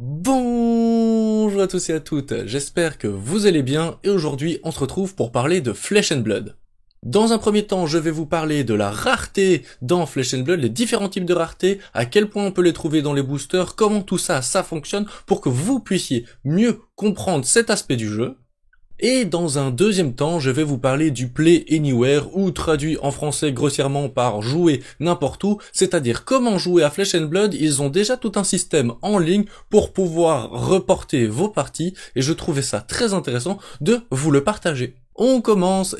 Bonjour à tous et à toutes, j'espère que vous allez bien et aujourd'hui on se retrouve pour parler de Flesh and Blood. Dans un premier temps, je vais vous parler de la rareté dans Flesh and Blood, les différents types de rareté, à quel point on peut les trouver dans les boosters, comment tout ça fonctionne pour que vous puissiez mieux comprendre cet aspect du jeu. Et dans un deuxième temps, je vais vous parler du Play Anywhere, ou traduit en français grossièrement par jouer n'importe où, c'est-à-dire comment jouer à Flesh and Blood. Ils ont déjà tout un système en ligne pour pouvoir reporter vos parties, et je trouvais ça très intéressant de vous le partager. On commence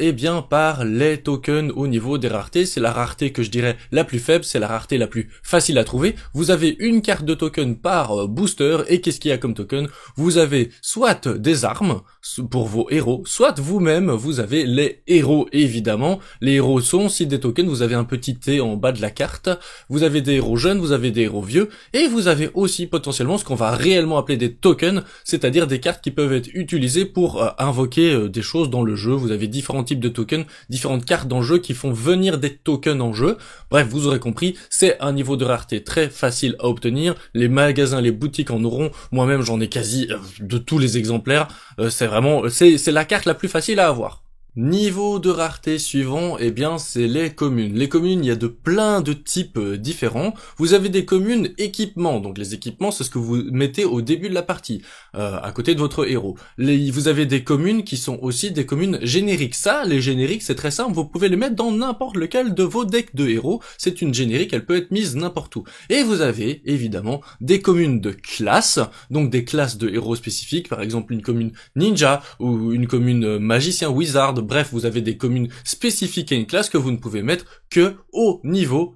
par les tokens au niveau des raretés. C'est la rareté que je dirais la plus faible, c'est la rareté la plus facile à trouver. Vous avez une carte de token par booster, et qu'est-ce qu'il y a comme token? Vous avez soit des armes pour vos héros, soit vous-même, vous avez les héros évidemment. Les héros sont aussi des tokens, vous avez un petit T en bas de la carte, vous avez des héros jeunes, vous avez des héros vieux, et vous avez aussi potentiellement ce qu'on va réellement appeler des tokens, c'est-à-dire des cartes qui peuvent être utilisées pour invoquer des choses dans le jeu. Vous avez différents types de tokens, différentes cartes dans le jeu qui font venir des tokens en jeu. Bref, vous aurez compris, c'est un niveau de rareté très facile à obtenir. Les magasins, les boutiques en auront. Moi-même, j'en ai quasi de tous les exemplaires. C'est la carte la plus facile à avoir. Niveau de rareté suivant, c'est les communes. Les communes, il y a de plein de types différents. Vous avez des communes équipements. Donc les équipements, c'est ce que vous mettez au début de la partie, à côté de votre héros. Vous avez des communes qui sont aussi des communes génériques. Ça, les génériques, c'est très simple. Vous pouvez les mettre dans n'importe lequel de vos decks de héros. C'est une générique, elle peut être mise n'importe où. Et vous avez, évidemment, des communes de classes. Donc des classes de héros spécifiques. Par exemple, une commune ninja ou une commune magicien, wizard. Bref, vous avez des communes spécifiques à une classe que vous ne pouvez mettre que au niveau,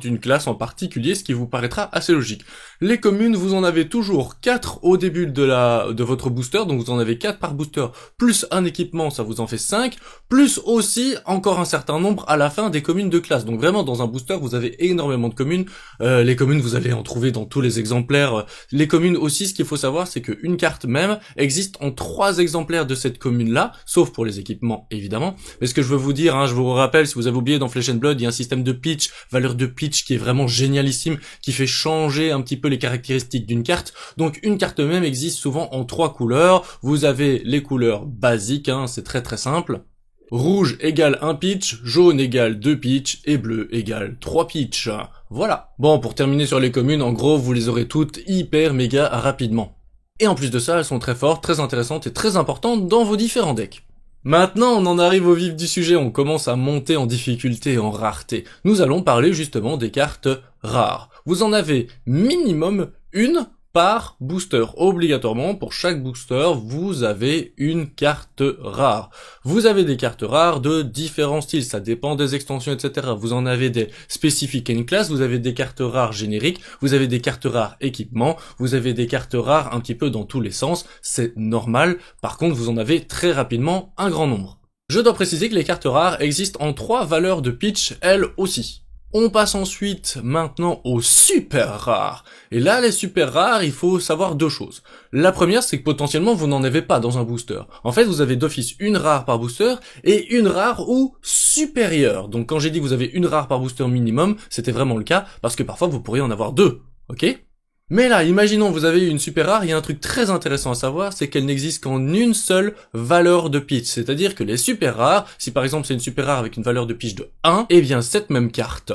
d'une classe en particulier, ce qui vous paraîtra assez logique. Les communes, vous en avez toujours 4 au début de votre booster, donc vous en avez 4 par booster, plus un équipement, ça vous en fait 5, plus aussi encore un certain nombre à la fin des communes de classe. Donc vraiment, dans un booster, vous avez énormément de communes. Les communes, vous allez en trouver dans tous les exemplaires. Les communes aussi, ce qu'il faut savoir, c'est qu'une carte même existe en 3 exemplaires de cette commune-là, sauf pour les équipements, évidemment. Mais ce que je veux vous dire, je vous rappelle, si vous avez oublié, dans Flesh and Blood, il y a un système de pitch, valeur de pitch qui est vraiment génialissime, qui fait changer un petit peu les caractéristiques d'une carte. Donc une carte même existe souvent en 3 couleurs. Vous avez les couleurs basiques, c'est très très simple. Rouge égale 1 pitch, jaune égale 2 pitch, et bleu égale 3 pitch. Voilà. Bon, pour terminer sur les communes, en gros, vous les aurez toutes hyper méga rapidement. Et en plus de ça, elles sont très fortes, très intéressantes et très importantes dans vos différents decks. Maintenant, on en arrive au vif du sujet, on commence à monter en difficulté et en rareté. Nous allons parler justement des cartes rares. Vous en avez minimum une par booster. Obligatoirement, pour chaque booster, vous avez une carte rare. Vous avez des cartes rares de différents styles, ça dépend des extensions, etc. Vous en avez des spécifiques à une classe, vous avez des cartes rares génériques, vous avez des cartes rares équipements, vous avez des cartes rares un petit peu dans tous les sens, c'est normal. Par contre, vous en avez très rapidement un grand nombre. Je dois préciser que les cartes rares existent en 3 valeurs de pitch, elles aussi. On passe ensuite maintenant aux super rares. Et là, les super rares, il faut savoir 2 choses. La première, c'est que potentiellement, vous n'en avez pas dans un booster. En fait, vous avez d'office une rare par booster et une rare ou supérieure. Donc quand j'ai dit que vous avez une rare par booster minimum, c'était vraiment le cas, parce que parfois, vous pourriez en avoir 2. Ok ? Mais là, imaginons vous avez une super rare, il y a un truc très intéressant à savoir, c'est qu'elle n'existe qu'en une seule valeur de pitch. C'est-à-dire que les super rares, si par exemple c'est une super rare avec une valeur de pitch de 1, cette même carte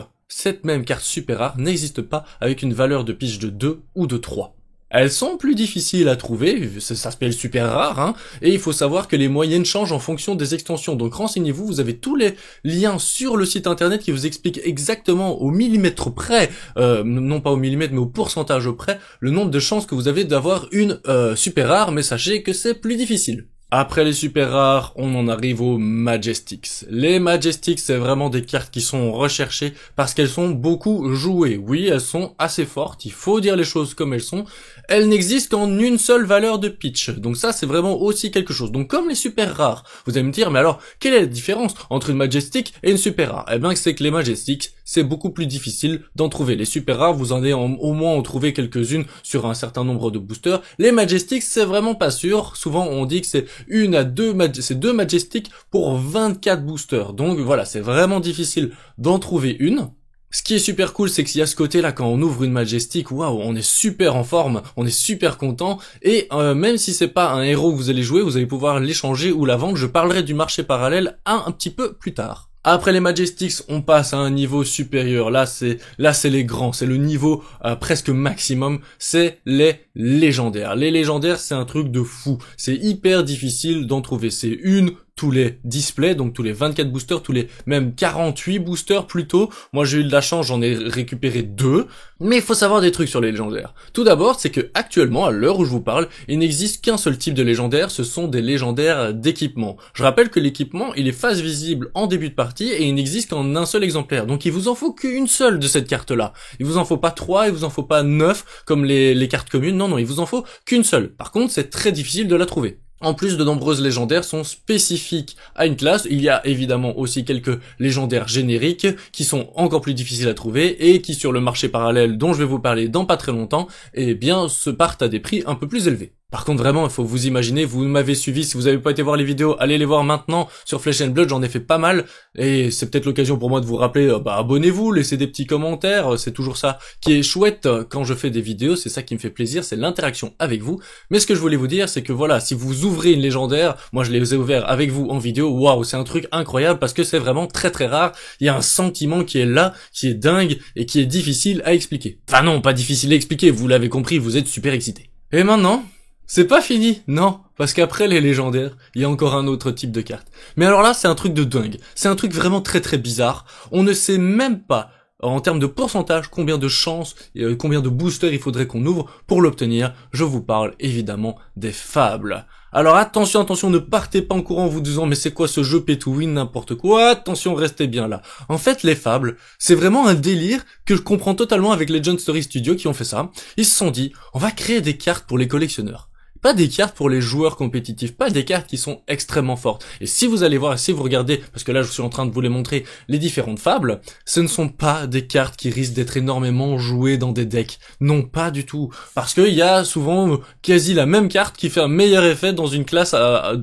super rare n'existe pas avec une valeur de pitch de 2 ou de 3. Elles sont plus difficiles à trouver, ça s'appelle super rare, et il faut savoir que les moyennes changent en fonction des extensions. Donc renseignez-vous, vous avez tous les liens sur le site internet qui vous expliquent exactement au millimètre près, non pas au millimètre mais au pourcentage près, le nombre de chances que vous avez d'avoir une super rare, mais sachez que c'est plus difficile. Après les super rares, on en arrive aux Majestics. Les Majestics, c'est vraiment des cartes qui sont recherchées parce qu'elles sont beaucoup jouées. Oui, elles sont assez fortes, il faut dire les choses comme elles sont. Elles n'existent qu'en une seule valeur de pitch. Donc ça, c'est vraiment aussi quelque chose. Donc comme les super rares, vous allez me dire, mais alors, quelle est la différence entre une Majestic et une super rare? Eh bien, c'est que les Majestics, c'est beaucoup plus difficile d'en trouver. Les super rares, vous en avez au moins en trouver quelques-unes sur un certain nombre de boosters. Les Majestics, c'est vraiment pas sûr. Souvent, on dit que c'est deux Majestics pour 24 boosters. Donc voilà, c'est vraiment difficile d'en trouver une. Ce qui est super cool, c'est qu'il y a ce côté-là, quand on ouvre une Majestic, waouh, on est super en forme, on est super content, et même si c'est pas un héros que vous allez jouer, vous allez pouvoir l'échanger ou la vendre. Je parlerai du marché parallèle un petit peu plus tard. Après les Majestics, on passe à un niveau supérieur. Là, c'est les grands, c'est le niveau presque maximum. C'est les légendaires. Les légendaires, c'est un truc de fou. C'est hyper difficile d'en trouver. C'est tous les displays, donc tous les 24 boosters, tous les même 48 boosters plutôt. Moi, j'ai eu de la chance, j'en ai récupéré 2. Mais il faut savoir des trucs sur les légendaires. Tout d'abord, c'est que actuellement, à l'heure où je vous parle, il n'existe qu'un seul type de légendaire, ce sont des légendaires d'équipement. Je rappelle que l'équipement, il est face visible en début de partie et il n'existe qu'en un seul exemplaire. Donc il vous en faut qu'une seule de cette carte-là. Il vous en faut pas 3, il vous en faut pas 9 comme les cartes communes. Non, il vous en faut qu'une seule. Par contre, c'est très difficile de la trouver. En plus, de nombreuses légendaires sont spécifiques à une classe. Il y a évidemment aussi quelques légendaires génériques qui sont encore plus difficiles à trouver et qui, sur le marché parallèle dont je vais vous parler dans pas très longtemps, eh bien, se partent à des prix un peu plus élevés. Par contre, vraiment, il faut vous imaginer, vous m'avez suivi, si vous n'avez pas été voir les vidéos, allez les voir maintenant sur Flesh and Blood, j'en ai fait pas mal, et c'est peut-être l'occasion pour moi de vous rappeler, abonnez-vous, laissez des petits commentaires, c'est toujours ça qui est chouette quand je fais des vidéos, c'est ça qui me fait plaisir, c'est l'interaction avec vous. Mais ce que je voulais vous dire, c'est que voilà, si vous ouvrez une légendaire, moi je les ai ouverts avec vous en vidéo, waouh, c'est un truc incroyable parce que c'est vraiment très très rare, il y a un sentiment qui est là, qui est dingue, et qui est difficile à expliquer. Enfin non, pas difficile à expliquer, vous l'avez compris, vous êtes super excité. Et maintenant, c'est pas fini, non, parce qu'après les légendaires, il y a encore un autre type de carte. Mais alors là, c'est un truc de dingue, c'est un truc vraiment très très bizarre, on ne sait même pas, en termes de pourcentage, combien de chances, combien de boosters il faudrait qu'on ouvre pour l'obtenir. Je vous parle évidemment des fables. Alors attention, ne partez pas en courant en vous disant mais c'est quoi ce jeu pay to win, n'importe quoi, attention, restez bien là. En fait, les fables, c'est vraiment un délire que je comprends totalement avec Legend Story Studio qui ont fait ça. Ils se sont dit, on va créer des cartes pour les collectionneurs. Pas des cartes pour les joueurs compétitifs, pas des cartes qui sont extrêmement fortes. Et si vous allez voir, si vous regardez, parce que là je suis en train de vous les montrer, les différentes fables, ce ne sont pas des cartes qui risquent d'être énormément jouées dans des decks. Non, pas du tout. Parce qu'il y a souvent quasi la même carte qui fait un meilleur effet dans une classe à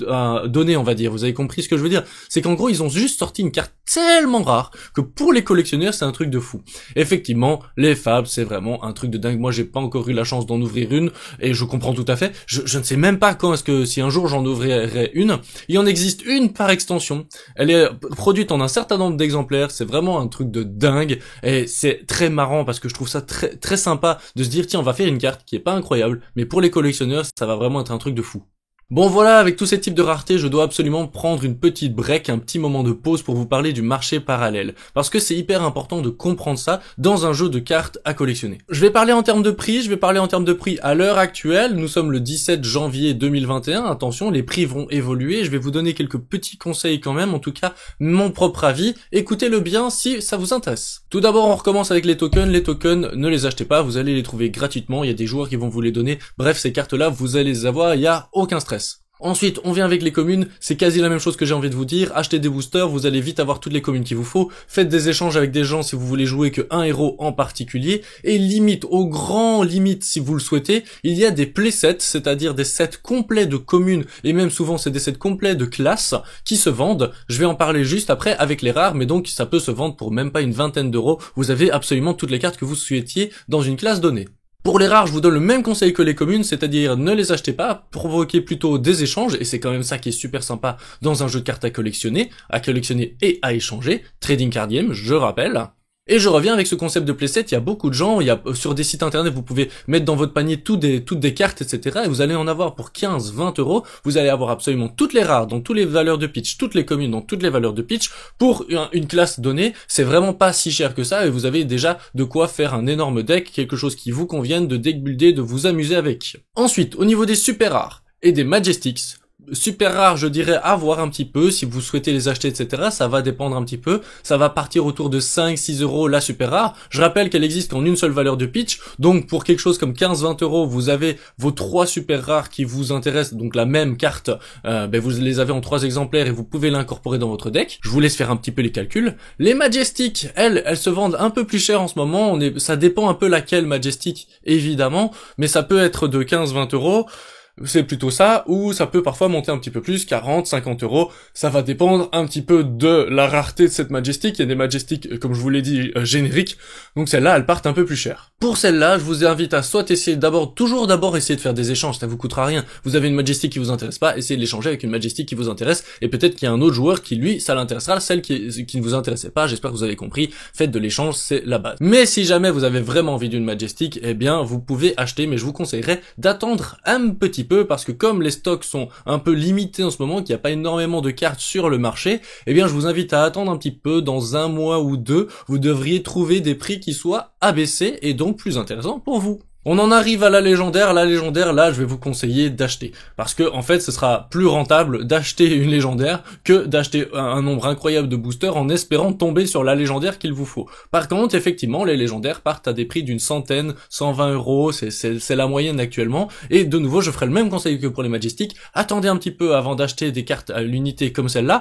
donner, on va dire. Vous avez compris ce que je veux dire? C'est qu'en gros, ils ont juste sorti une carte tellement rare que pour les collectionneurs, c'est un truc de fou. Effectivement, les fables, c'est vraiment un truc de dingue. Moi, j'ai pas encore eu la chance d'en ouvrir une, et je comprends tout à fait. Je ne sais même pas quand est-ce que, si un jour j'en ouvrirai une. Il en existe une par extension. Elle est produite en un certain nombre d'exemplaires. C'est vraiment un truc de dingue. Et c'est très marrant parce que je trouve ça très, très sympa de se dire, tiens, on va faire une carte qui est pas incroyable, mais pour les collectionneurs, ça va vraiment être un truc de fou. Bon voilà, avec tous ces types de raretés, je dois absolument prendre une petite break, un petit moment de pause pour vous parler du marché parallèle. Parce que c'est hyper important de comprendre ça dans un jeu de cartes à collectionner. Je vais parler en termes de prix, à l'heure actuelle. Nous sommes le 17 janvier 2021, attention, les prix vont évoluer. Je vais vous donner quelques petits conseils quand même, en tout cas mon propre avis. Écoutez-le bien si ça vous intéresse. Tout d'abord, on recommence avec les tokens. Les tokens, ne les achetez pas, vous allez les trouver gratuitement. Il y a des joueurs qui vont vous les donner. Bref, ces cartes-là, vous allez les avoir, il n'y a aucun stress. Ensuite, on vient avec les communes, c'est quasi la même chose que j'ai envie de vous dire, achetez des boosters, vous allez vite avoir toutes les communes qu'il vous faut, faites des échanges avec des gens si vous voulez jouer que un héros en particulier, et limite, au grand limite si vous le souhaitez, il y a des playsets, c'est-à-dire des sets complets de communes, et même souvent c'est des sets complets de classes, qui se vendent, je vais en parler juste après avec les rares, mais donc ça peut se vendre pour même pas une vingtaine d'euros, vous avez absolument toutes les cartes que vous souhaitiez dans une classe donnée. Pour les rares, je vous donne le même conseil que les communes, c'est-à-dire ne les achetez pas, provoquez plutôt des échanges, et c'est quand même ça qui est super sympa dans un jeu de cartes à collectionner et à échanger, trading card game, je rappelle. Et je reviens avec ce concept de playset, il y a beaucoup de gens, il y a sur des sites internet, vous pouvez mettre dans votre panier toutes des cartes, etc. Et vous allez en avoir pour 15-20 euros, vous allez avoir absolument toutes les rares, dans toutes les valeurs de pitch, toutes les communes, dans toutes les valeurs de pitch, pour une classe donnée, c'est vraiment pas si cher que ça, et vous avez déjà de quoi faire un énorme deck, quelque chose qui vous convienne, de deck builder, de vous amuser avec. Ensuite, au niveau des super rares et des majestics, super rare, je dirais à voir un petit peu, si vous souhaitez les acheter, etc. Ça va dépendre un petit peu, ça va partir autour de 5-6 euros la super rare. Je rappelle qu'elle existe qu'en une seule valeur de pitch, donc pour quelque chose comme 15-20 euros, vous avez vos 3 super rares qui vous intéressent, donc la même carte, vous les avez en 3 exemplaires et vous pouvez l'incorporer dans votre deck. Je vous laisse faire un petit peu les calculs. Les Majestics, elles se vendent un peu plus cher en ce moment, ça dépend un peu laquelle Majestic, évidemment, mais ça peut être de 15-20 euros. C'est plutôt ça, ou ça peut parfois monter un petit peu plus, 40, 50 euros, ça va dépendre un petit peu de la rareté de cette Majestic. Il y a des Majestic, comme je vous l'ai dit, génériques, donc celles-là, elles partent un peu plus cher. Pour celles-là, je vous invite à soit essayer toujours d'abord essayer de faire des échanges, ça vous coûtera rien. Vous avez une Majestic qui vous intéresse pas, essayez de l'échanger avec une Majestic qui vous intéresse, et peut-être qu'il y a un autre joueur qui, lui, ça l'intéressera, celle qui ne vous intéressait pas. J'espère que vous avez compris, faites de l'échange, c'est la base. Mais si jamais vous avez vraiment envie d'une Majestic, eh bien, vous pouvez acheter, mais je vous conseillerais d'attendre un petit peu, parce que comme les stocks sont un peu limités en ce moment, qu'il n'y a pas énormément de cartes sur le marché, eh bien, je vous invite à attendre un petit peu, dans un mois ou deux, vous devriez trouver des prix qui soient abaissés, et donc plus intéressants pour vous. On en arrive à la légendaire, là, je vais vous conseiller d'acheter. Parce que, en fait, ce sera plus rentable d'acheter une légendaire que d'acheter un nombre incroyable de boosters en espérant tomber sur la légendaire qu'il vous faut. Par contre, effectivement, les légendaires partent à des prix d'une centaine, 120 euros, c'est la moyenne actuellement. Et de nouveau, je ferai le même conseil que pour les Majestic. Attendez un petit peu avant d'acheter des cartes à l'unité comme celle-là,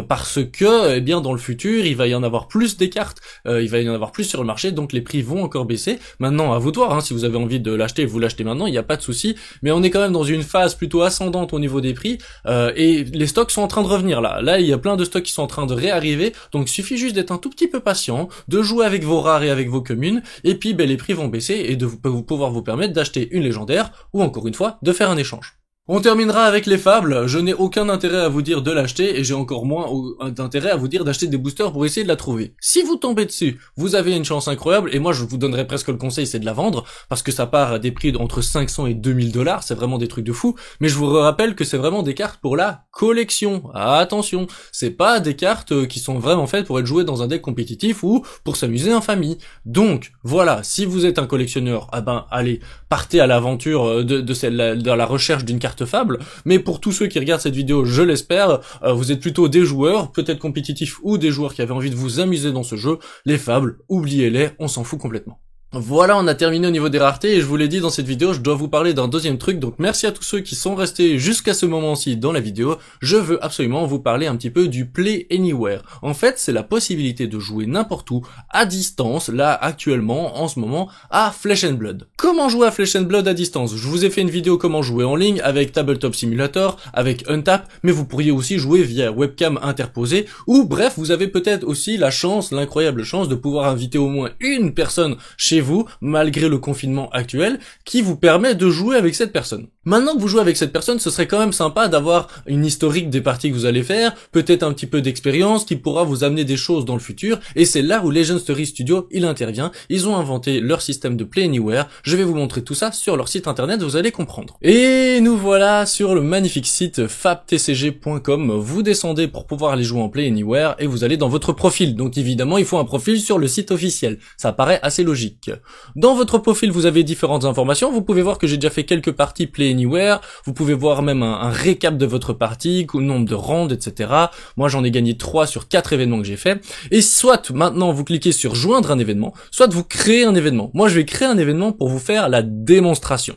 parce que, eh bien, dans le futur, il va y en avoir plus des cartes, il va y en avoir plus sur le marché, donc les prix vont encore baisser. Maintenant, à vous de voir, hein, si vous avez envie de l'acheter, vous l'achetez maintenant, il n'y a pas de souci, mais on est quand même dans une phase plutôt ascendante au niveau des prix, et les stocks sont en train de revenir là, il y a plein de stocks qui sont en train de réarriver, donc il suffit juste d'être un tout petit peu patient, de jouer avec vos rares et avec vos communes, et puis les prix vont baisser, et de pouvoir vous permettre d'acheter une légendaire, ou encore une fois, de faire un échange. On terminera avec les fables. Je n'ai aucun intérêt à vous dire de l'acheter et j'ai encore moins d'intérêt à vous dire d'acheter des boosters pour essayer de la trouver. Si vous tombez dessus, vous avez une chance incroyable et moi je vous donnerais presque le conseil, c'est de la vendre parce que ça part à des prix entre 500 et 2000 $, c'est vraiment des trucs de fou. Mais je vous rappelle que c'est vraiment des cartes pour la collection. Attention, c'est pas des cartes qui sont vraiment faites pour être jouées dans un deck compétitif ou pour s'amuser en famille. Donc voilà, si vous êtes un collectionneur, allez, partez à l'aventure de la recherche d'une carte fable, mais pour tous ceux qui regardent cette vidéo, je l'espère, vous êtes plutôt des joueurs, peut-être compétitifs ou des joueurs qui avaient envie de vous amuser dans ce jeu. Les fables, oubliez-les, on s'en fout complètement. Voilà, on a terminé au niveau des raretés et je vous l'ai dit dans cette vidéo, je dois vous parler d'un deuxième truc, donc merci à tous ceux qui sont restés jusqu'à ce moment-ci dans la vidéo. Je veux absolument vous parler un petit peu du Play Anywhere. En fait, c'est la possibilité de jouer n'importe où, à distance, là actuellement, en ce moment, à Flesh and Blood. Comment jouer à Flesh and Blood à distance? Je vous ai fait une vidéo comment jouer en ligne avec Tabletop Simulator, avec Untap, mais vous pourriez aussi jouer via webcam interposée, ou bref, vous avez peut-être aussi la chance, l'incroyable chance de pouvoir inviter au moins une personne chez vous, malgré le confinement actuel, qui vous permet de jouer avec cette personne. Maintenant que vous jouez avec cette personne, ce serait quand même sympa d'avoir une historique des parties que vous allez faire, peut-être un petit peu d'expérience qui pourra vous amener des choses dans le futur, et c'est là où Legend Story Studio, il intervient. Ils ont inventé leur système de Play Anywhere. Je vais vous montrer tout ça sur leur site internet, vous allez comprendre. Et nous voilà sur le magnifique site fabtcg.com. Vous descendez pour pouvoir aller jouer en Play Anywhere et vous allez dans votre profil. Donc évidemment, il faut un profil sur le site officiel. Ça paraît assez logique. Dans votre profil, vous avez différentes informations. Vous pouvez voir que j'ai déjà fait quelques parties Play Anywhere. Vous pouvez voir même un récap de votre partie, le nombre de rounds, etc. Moi, j'en ai gagné 3 sur 4 événements que j'ai fait. Et soit maintenant, vous cliquez sur joindre un événement, soit vous créez un événement. Moi, je vais créer un événement pour vous faire la démonstration.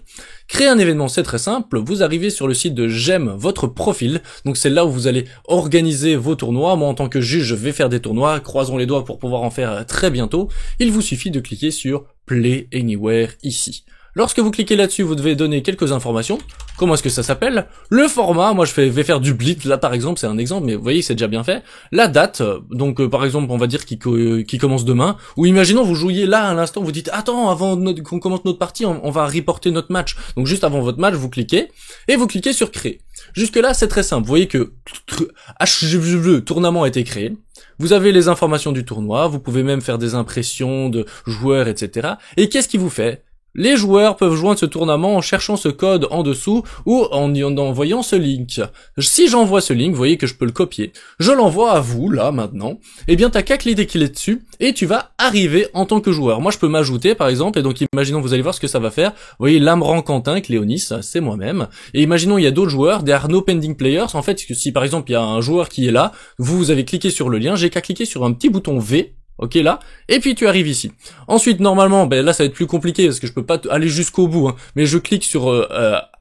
Créer un événement, c'est très simple. Vous arrivez sur le site de J'aime votre profil. Donc c'est là où vous allez organiser vos tournois. Moi, en tant que juge, je vais faire des tournois. Croisons les doigts pour pouvoir en faire très bientôt. Il vous suffit de cliquer sur Play Anywhere ici. Lorsque vous cliquez là-dessus, vous devez donner quelques informations. Comment est-ce que ça s'appelle? Le format, moi je vais faire du blitz, là par exemple, c'est un exemple, mais vous voyez, c'est déjà bien fait. La date, donc par exemple, on va dire qui commence demain, ou imaginons vous jouiez là à l'instant, vous dites, attends, avant qu'on commence notre partie, on va reporter notre match. Donc juste avant votre match, vous cliquez, et vous cliquez sur créer. Jusque là, c'est très simple. Vous voyez que le tournament a été créé. Vous avez les informations du tournoi, vous pouvez même faire des impressions de joueurs, etc. Et qu'est-ce qui vous fait? Les joueurs peuvent joindre ce tournament en cherchant ce code en dessous ou en envoyant ce link. Si j'envoie ce link, vous voyez que je peux le copier. Je l'envoie à vous, là, maintenant. Eh bien, t'as qu'à cliquer dessus et tu vas arriver en tant que joueur. Moi, je peux m'ajouter, par exemple, et donc imaginons, vous allez voir ce que ça va faire. Vous voyez, Lamran Quentin, Cléonis, c'est moi-même. Et imaginons, il y a d'autres joueurs, des Arnaud Pending Players. En fait, si par exemple, il y a un joueur qui est là, vous avez cliqué sur le lien, j'ai qu'à cliquer sur un petit bouton V. Ok, là, et puis tu arrives ici. Ensuite, normalement, là ça va être plus compliqué parce que je peux pas aller jusqu'au bout, hein, mais je clique sur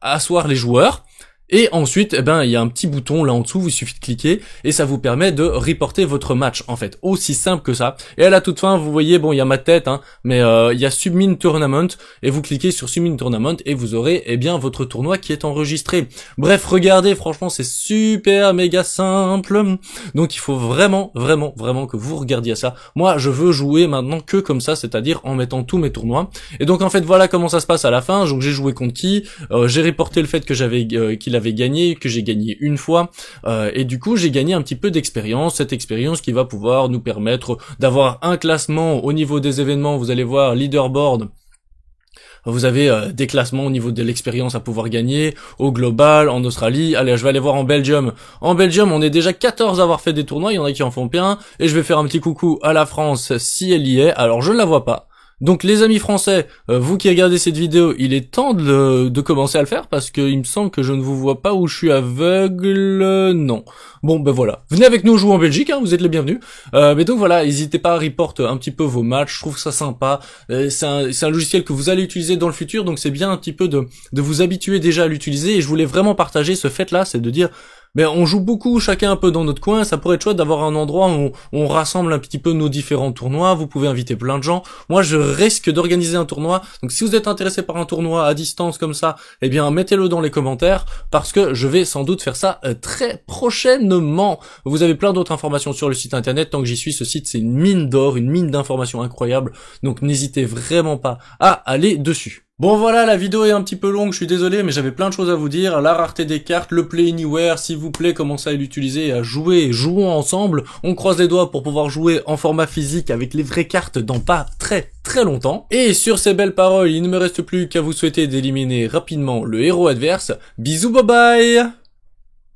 asseoir les joueurs, Et ensuite, eh ben, il y a un petit bouton là en dessous, il suffit de cliquer et ça vous permet de reporter votre match en fait. Aussi simple que ça. Et à la toute fin, vous voyez, bon, il y a ma tête, hein, mais il y a Submit Tournament et vous cliquez sur Submit Tournament et vous aurez, eh bien, votre tournoi qui est enregistré. Bref, regardez, franchement, c'est super méga simple. Donc, il faut vraiment, vraiment, vraiment que vous regardiez ça. Moi, je veux jouer maintenant que comme ça, c'est-à-dire en mettant tous mes tournois. Et donc, en fait, voilà comment ça se passe à la fin. Donc, j'ai joué contre qui, j'ai reporté le fait que qu'il avait gagné, que j'ai gagné une fois, et du coup j'ai gagné un petit peu d'expérience, cette expérience qui va pouvoir nous permettre d'avoir un classement au niveau des événements. Vous allez voir leaderboard, vous avez des classements au niveau de l'expérience à pouvoir gagner, au global, en Australie. Allez, je vais aller voir en Belgium. En Belgium, on est déjà 14 à avoir fait des tournois, il y en a qui en font plein, et je vais faire un petit coucou à la France si elle y est. Alors je ne la vois pas. Donc les amis français, vous qui regardez cette vidéo, il est temps de commencer à le faire parce que il me semble que je ne vous vois pas, ou je suis aveugle, non. Bon ben voilà, venez avec nous jouer en Belgique, hein, vous êtes les bienvenus. Mais donc voilà, n'hésitez pas à report un petit peu vos matchs, je trouve ça sympa. C'est un logiciel que vous allez utiliser dans le futur, donc c'est bien un petit peu de vous habituer déjà à l'utiliser. Et je voulais vraiment partager ce fait-là, c'est de dire... Mais on joue beaucoup, chacun un peu dans notre coin, ça pourrait être chouette d'avoir un endroit où on rassemble un petit peu nos différents tournois, vous pouvez inviter plein de gens. Moi je risque d'organiser un tournoi, donc si vous êtes intéressé par un tournoi à distance comme ça, eh bien mettez-le dans les commentaires, parce que je vais sans doute faire ça très prochainement. Vous avez plein d'autres informations sur le site internet, tant que j'y suis, ce site c'est une mine d'or, une mine d'informations incroyable, donc n'hésitez vraiment pas à aller dessus. Bon voilà, la vidéo est un petit peu longue, je suis désolé, mais j'avais plein de choses à vous dire. La rareté des cartes, le Play Anywhere, s'il vous plaît, commencez à l'utiliser et à jouer. Jouons ensemble, on croise les doigts pour pouvoir jouer en format physique avec les vraies cartes dans pas très longtemps. Et sur ces belles paroles, il ne me reste plus qu'à vous souhaiter d'éliminer rapidement le héros adverse. Bisous, bye bye!